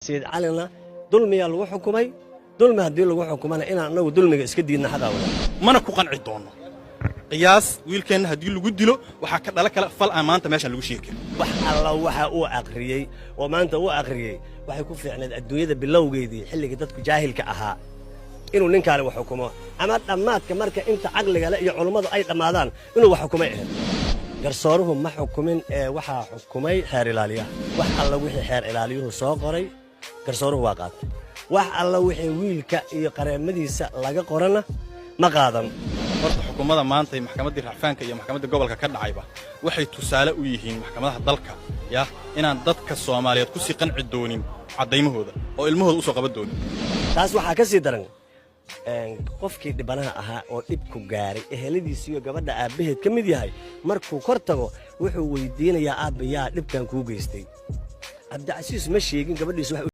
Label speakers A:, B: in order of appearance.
A: سيد علينا ظلمي لو حكمي ظلمي هدي لو حكمنا إن أنا ظلمي إسكدينا حدا ولا
B: ما نكون قنع الدونه قياس ويلكن هدي لو قدلو waxa ka dhala kala fal amaanta meesha lagu sheekay
A: wax alla waxa uu aqriyay oo maanta uu aqriyay waxay ku fiicnayd adduunyada bilowgeedii xilliga dadku jaahilka ahaa inuu ninkaan wax xukumo ama dhamaadka marka inta aqliga la iyo culimadu ay dhamaadaan inuu wax xukumay garsooruhu ma xukumin ee waxa xukumay xeer ilaaliyaha wax alla wixii xeer ilaaliyuhu soo qoray garsooruhu waa qaatay wax alla wixii wiilka iyo qareemadiisa laga qorana ma qaadan
B: horta xukuumadda maanta ee maxkamadda racfaanka iyo maxkamadda gobolka ka dhacayba waxay tusaale u yihiin maxkamadaha dalka inaan dadka Soomaaliyeed ku sii qanci doonin cadeymahooda oo ilmahooda u soo qaban doonin
A: taas waxa ka sii daran qofkii dhibanaha ahaa oo dhib ku gaaray eheladiisa iyo gabadha aabaheed ka mid yahay markuu kor tago wuxuu weydiinayaa aabayaa dhibkan ku geystay Cabdi Casiis ma sheegin gabadhiisa